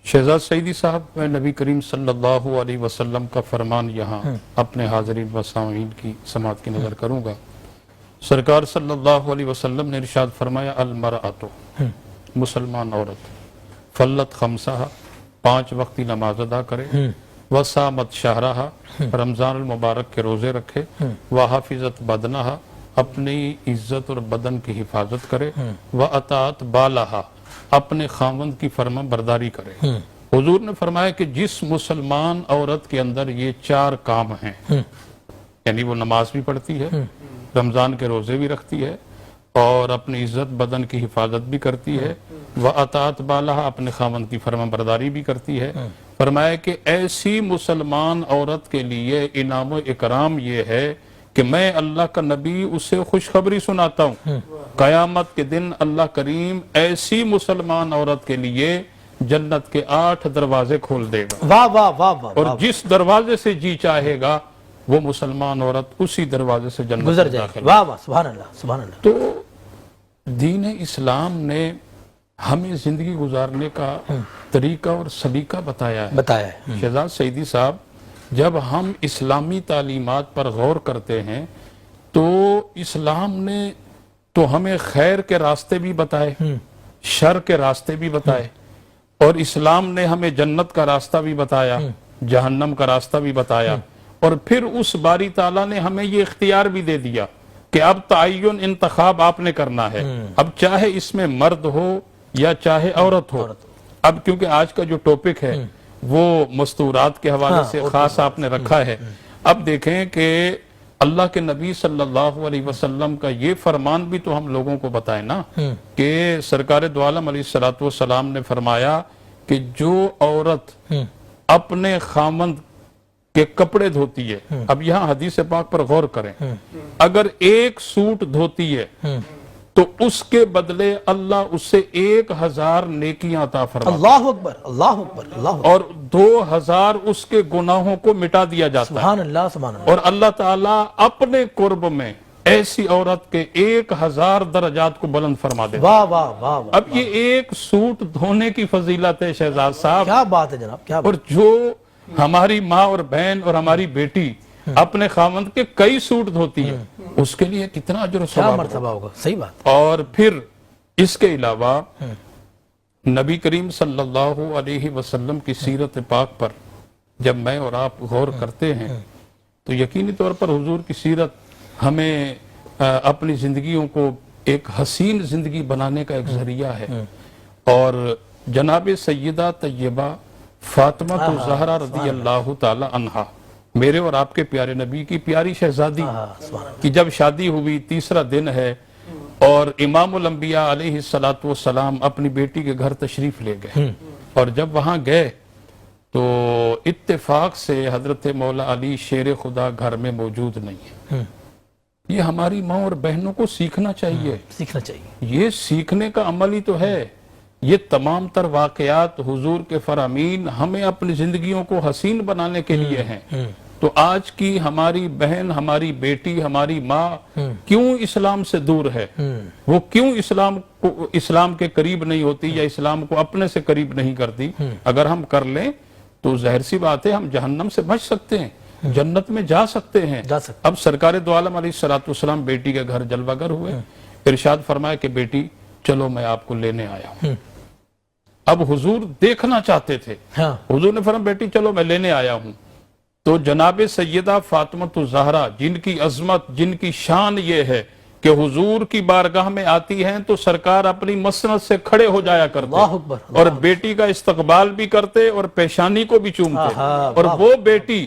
شہزاد سعیدی صاحب، میں نبی کریم صلی اللہ علیہ وسلم کا فرمان یہاں اپنے حاضرین و سامعین کی سماعت کی نظر کروں گا۔ سرکار صلی اللہ علیہ وسلم نے ارشاد فرمایا، المرأۃ، مسلمان عورت، فلت خمسہ، 5 وقتی نماز ادا کرے، وصامت شہرہا، رمضان المبارک کے روزے رکھے، وحافظت بدنہا، اپنی عزت اور بدن کی حفاظت کرے، وَأَطَاعَتْ بَالَہا، اپنے خاوند کی فرما برداری کرے۔ حضور نے فرمایا کہ جس مسلمان عورت کے اندر یہ 4 کام ہیں، یعنی وہ نماز بھی پڑھتی ہے، رمضان کے روزے بھی رکھتی ہے، اور اپنی عزت بدن کی حفاظت بھی کرتی ہے، وَأَطَاعَتْ بَالَہا، اپنے خاوند کی فرما برداری بھی کرتی ہے، فرمایا کہ ایسی مسلمان عورت کے لیے انعام و اکرام یہ ہے کہ میں اللہ کا نبی اسے خوشخبری سناتا ہوں، قیامت کے دن اللہ کریم ایسی مسلمان عورت کے لیے جنت کے 8 دروازے کھول دے گا، واہ واہ واہ واہ، اور جس دروازے سے جی چاہے گا وہ مسلمان عورت اسی دروازے سے جنت گزر میں جائے داخل گی۔ واہ واہ، سبحان اللہ سبحان اللہ۔ تو دین اسلام نے ہمیں زندگی گزارنے کا طریقہ اور سلیقہ بتایا ہے۔ شہزاد سعیدی صاحب، جب ہم اسلامی تعلیمات پر غور کرتے ہیں تو اسلام نے تو ہمیں خیر کے راستے بھی بتائے، شر کے راستے بھی بتائے، اور اسلام نے ہمیں جنت کا راستہ بھی بتایا، جہنم کا راستہ بھی بتایا، اور پھر اس باری تعالیٰ نے ہمیں یہ اختیار بھی دے دیا کہ اب تعین انتخاب آپ نے کرنا ہے، اب چاہے اس میں مرد ہو یا چاہے عورت ہو۔ اب کیونکہ آج کا جو ٹاپک ہے وہ مستورات کے حوالے سے خاص آپ نے رکھا ہے، اب دیکھیں کہ اللہ کے نبی صلی اللہ علیہ وسلم کا یہ فرمان بھی تو ہم لوگوں کو بتائے نا کہ سرکار دو عالم علیہ السلام نے فرمایا کہ جو عورت اپنے خاوند کے کپڑے دھوتی ہے، اب یہاں حدیث پاک پر غور کریں، اگر ایک سوٹ دھوتی ہے تو اس کے بدلے اللہ اس سے 1000 نیکیاں عطا فرماتا ہے، اللہ اکبر اللہ اکبر اللہ اکبر، اور 2000 اس کے گناہوں کو مٹا دیا جاتا ہے، سبحان اللہ سبحان اللہ۔ اور اللہ تعالیٰ اپنے قرب میں ایسی عورت کے 1000 درجات کو بلند فرما دے۔ واہ واہ واہ واہ، اب یہ ایک سوٹ دھونے کی فضیلت ہے شہزاد صاحب، کیا بات ہے جناب، کیا بات۔ اور جو ہماری ماں اور بہن اور ہماری بیٹی اپنے خاوند کے کئی سوٹ دھوتی ہے، اس کے لیے کتنا اجر و کیا ثواب مرتبہ ہوگا، صحیح بات۔ اور پھر اس کے علاوہ نبی کریم صلی اللہ علیہ وسلم کی سیرت پاک پر جب میں اور آپ غور کرتے ہیں تو یقینی طور پر حضور کی سیرت ہمیں اپنی زندگیوں کو ایک حسین زندگی بنانے کا ایک ذریعہ ہے، اور جناب سیدہ طیبہ فاطمہ الزہرا رضی اللہ تعالی عنہا، میرے اور آپ کے پیارے نبی کی پیاری شہزادی کی جب شادی ہوئی، 3را دن ہے، اور امام الانبیاء علیہ السلام اپنی بیٹی کے گھر تشریف لے گئے، اور جب وہاں گئے تو اتفاق سے حضرت مولا علی شیر خدا گھر میں موجود نہیں ہے۔ یہ ہماری ماں اور بہنوں کو سیکھنا چاہیے، سیکھنا چاہیے، یہ سیکھنے کا عمل ہی تو ہے۔ یہ تمام تر واقعات حضور کے فرامین ہمیں اپنی زندگیوں کو حسین بنانے کے لیے ہیں۔ تو آج کی ہماری بہن، ہماری بیٹی، ہماری ماں کیوں اسلام سے دور ہے، وہ کیوں اسلام کے قریب نہیں ہوتی یا اسلام کو اپنے سے قریب نہیں کرتی؟ اگر ہم کر لیں تو ظاہر سی بات ہے ہم جہنم سے بچ سکتے ہیں، جنت میں جا سکتے ہیں۔ اب سرکار دو عالم علیہ السلام بیٹی کے گھر جلوہ گر ہوئے، ارشاد فرمایا کہ بیٹی چلو میں آپ کو لینے آیا ہوں۔ اب حضور دیکھنا چاہتے تھے، حضور نے فرمایا بیٹی چلو میں لینے آیا ہوں۔ تو جناب سیدہ فاطمہ الزہرا، جن کی عظمت، جن کی شان یہ ہے کہ حضور کی بارگاہ میں آتی ہیں تو سرکار اپنی مسند سے کھڑے ہو جایا کرتے اور بیٹی کا استقبال بھی کرتے اور پیشانی کو بھی چومتے، اور وہ بیٹی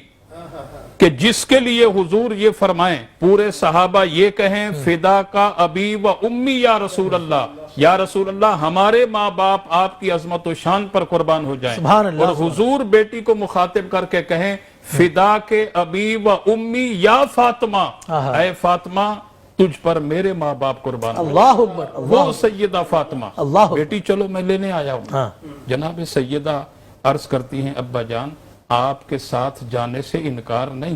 کہ جس کے لیے حضور یہ فرمائیں، پورے صحابہ یہ کہیں فدا کا ابی و امی یا رسول اللہ، یا رسول اللہ ہمارے ماں باپ آپ کی عظمت و شان پر قربان ہو جائیں، اور حضور بیٹی کو مخاطب کر کے کہیں فدا کے ابی و امی یا فاطمہ، اے فاطمہ تجھ پر میرے ماں باپ قربان ہو جائیں۔ اللہ اکبر، وہ سیدہ فاطمہ، بیٹی چلو میں لینے آیا ہوں۔ جناب سیدہ عرض کرتی ہیں ابا جان آپ کے ساتھ جانے سے انکار نہیں،